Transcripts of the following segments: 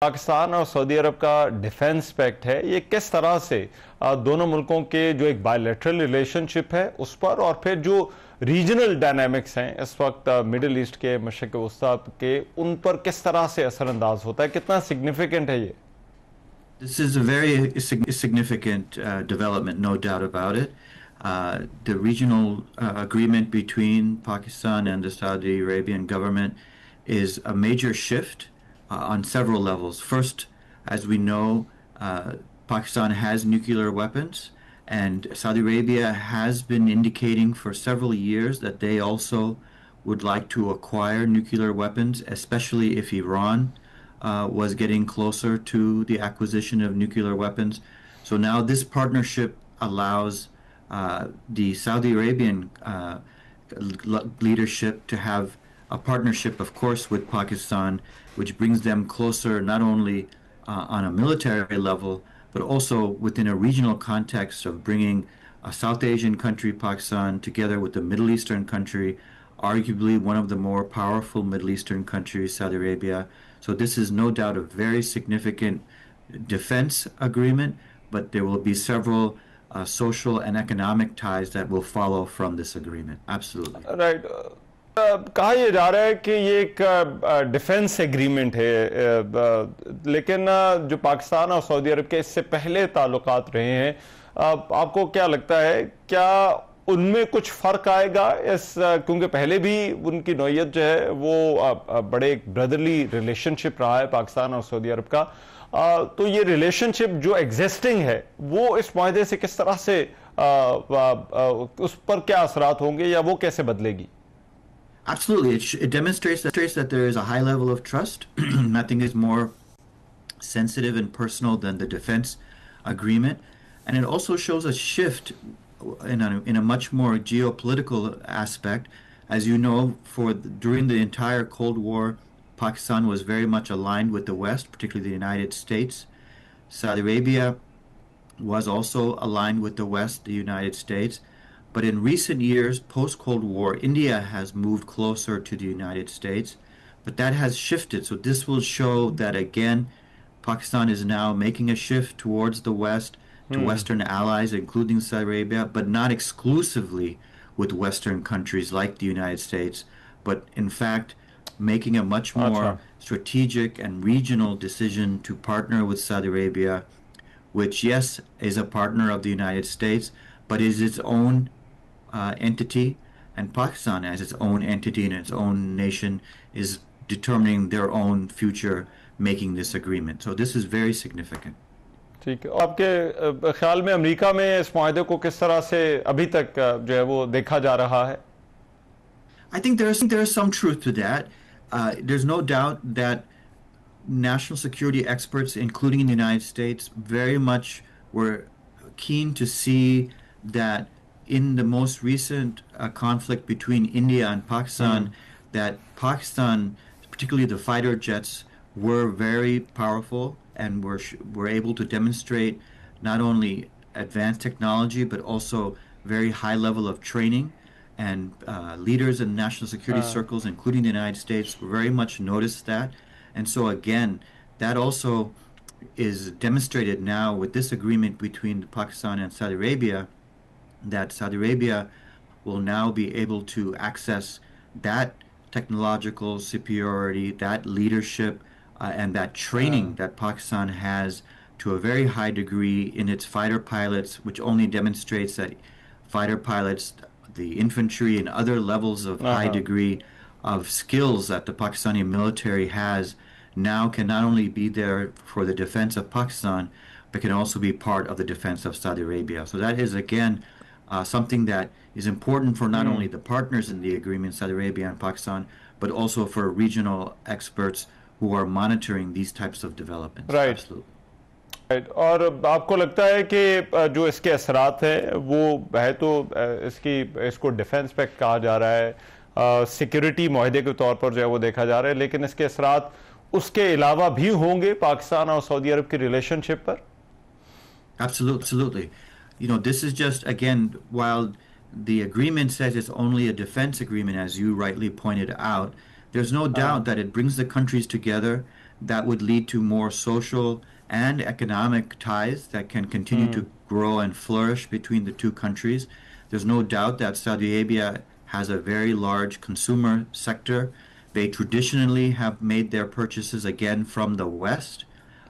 पाकिस्तान और सऊदी अरब का defence pact है, ये किस तरह से दोनों मुल्कों के जो एक बायलैटरल रिलेशनशिप है उस पर, और फिर जो रीजनल डायनामिक्स हैं इस वक्त मिडिल ईस्ट के, मशरिक़ वस्ता के, उन पर किस तरह से असरअंदाज होता है, कितना सिग्निफिकेंट है ये? This is a very significant development, no doubt about it. The regional agreement between Pakistan and the Saudi Arabian government is a major shift on several levels. First, as we know, Pakistan has nuclear weapons, and Saudi Arabia has been indicating for several years that they also would like to acquire nuclear weapons, especially if Iran was getting closer to the acquisition of nuclear weapons. So now this partnership allows the Saudi Arabian leadership to have a partnership, of course, with Pakistan, which brings them closer not only on a military level, but also within a regional context of bringing a South Asian country, Pakistan, together with a Middle Eastern country, arguably one of the more powerful Middle Eastern countries, Saudi Arabia. So this is no doubt a very significant defense agreement, but there will be several social and economic ties that will follow from this agreement. Absolutely. Right. कहा यह जा रहा है कि ये एक defence agreement है, लेकिन जो पाकिस्तान और सऊदी अरब के इससे पहले ताल्लुकात रहे हैं, आपको क्या लगता है, क्या उनमें कुछ फर्क आएगा इस, क्योंकि पहले भी उनकी नौयत जो है वो बड़े एक ब्रदरली रिलेशनशिप रहा है पाकिस्तान और सऊदी अरब का, तो ये रिलेशनशिप जो एग्जिस्टिंग है वो इस मुआहदे से किस तरह से उस पर क्या असरात होंगे या वो कैसे बदलेगी? Absolutely. It demonstrates that there is a high level of trust. Nothing is more sensitive and personal than the defense agreement. And it also shows a shift in a much more geopolitical aspect. As you know, during the entire Cold War, Pakistan was very much aligned with the West, particularly the United States. Saudi Arabia was also aligned with the West, the United States. But in recent years, post-Cold War, India has moved closer to the United States, but that has shifted. So this will show that, again, Pakistan is now making a shift towards the West, to Western allies, including Saudi Arabia, but not exclusively with Western countries like the United States, but in fact, making a much more strategic and regional decision to partner with Saudi Arabia, which, yes, is a partner of the United States, but is its own entity, and Pakistan as its own entity and its own nation is determining their own future, making this agreement. So this is very significant. ठीक है, आपके ख्याल में America में इस मुआहदे को किस तरह से अभी तक जो है वो देखा जा रहा है? I think there is some truth to that. There's no doubt that national security experts, including in the United States, very much were keen to see that in the most recent conflict between India and Pakistan, that Pakistan, particularly the fighter jets, were very powerful and were able to demonstrate not only advanced technology but also very high level of training. And leaders in national security circles, including the United States, very much noticed that. And so again, that also is demonstrated now with this agreement between Pakistan and Saudi Arabia, that Saudi Arabia will now be able to access that technological superiority, that leadership, and that training that Pakistan has to a very high degree in its fighter pilots, which only demonstrates that fighter pilots, the infantry, and other levels of high degree of skills that the Pakistani military has now can not only be there for the defense of Pakistan, but can also be part of the defense of Saudi Arabia. So that is, again, something that is important for not only the partners in the agreement, Saudi Arabia and Pakistan, but also for regional experts who are monitoring these types of developments. Right. Absolutely. Right. और आपको लगता है कि जो इसके असरात हैं वो है, तो इसको डिफेंस पैक्ट कहा जा रहा है, सिक्योरिटी मुआहदे के तौर पर जो है वो देखा जा रहा है, लेकिन इसके असरात उसके अलावा भी होंगे पाकिस्तान और सऊदी अरब की रिलेशनशिप पर? Absolutely. You know, this is just, again, while the agreement says it's only a defense agreement, as you rightly pointed out, there's no doubt that it brings the countries together, that would lead to more social and economic ties that can continue to grow and flourish between the two countries. There's no doubt that Saudi Arabia has a very large consumer sector. They traditionally have made their purchases again from the West,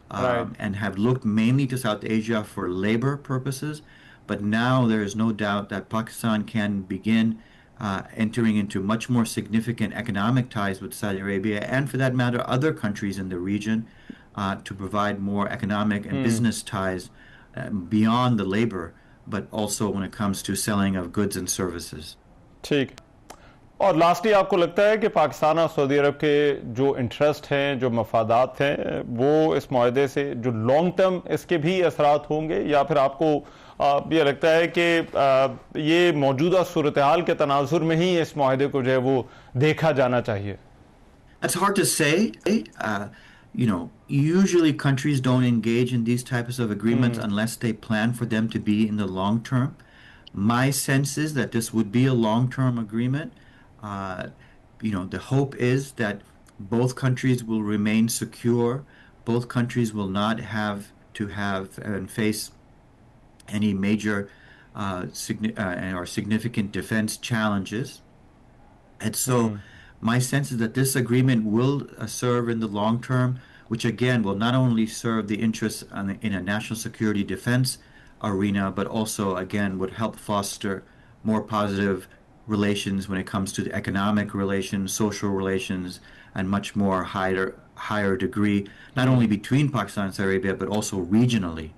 Right. and have looked mainly to South Asia for labor purposes. But now there is no doubt that Pakistan can begin entering into much more significant economic ties with Saudi Arabia, and for that matter, other countries in the region, to provide more economic and business ties beyond the labor, but also when it comes to selling of goods and services. ठीक। और lastly आपको लगता है कि पाकिस्तान और Saudi अरब के जो interest हैं, जो मफादात हैं, वो इस माहदे से जो लॉन्ग टर्म इसके भी असरात होंगे, या फिर आपको ये लगता है कि ये मौजूदा सूरत हाल के तनाजुर में ही इस माहदे को जो है वो देखा जाना चाहिए? That's hard to say. Usually countries don't engage in these types of agreements unless they plan for them to be in the long term. My sense is that this would be a long-term agreement. The hope is that both countries will remain secure. Both countries will not have to have and face any major or significant defense challenges. And so my sense is that this agreement will serve in the long term, which again will not only serve the interests in a national security defense arena, but also again would help foster more positive relations when it comes to the economic relations, social relations, and much more higher degree, not only between Pakistan and Saudi Arabia, but also regionally,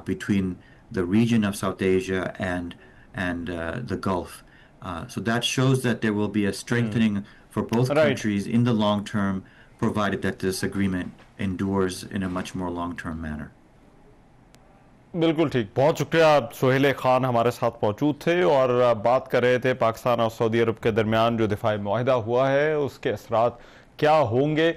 between the region of South Asia and the Gulf. So that shows that there will be a strengthening for both countries in the long term, provided that this agreement endures in a much more long-term manner. बिल्कुल ठीक। बहुत शुक्रिया। सुहेल खान हमारे साथ मौजूद थे और बात कर रहे थे पाकिस्तान और सऊदी अरब के दरमियान जो दिफाई मुआहिदा हुआ है उसके असरात क्या होंगे।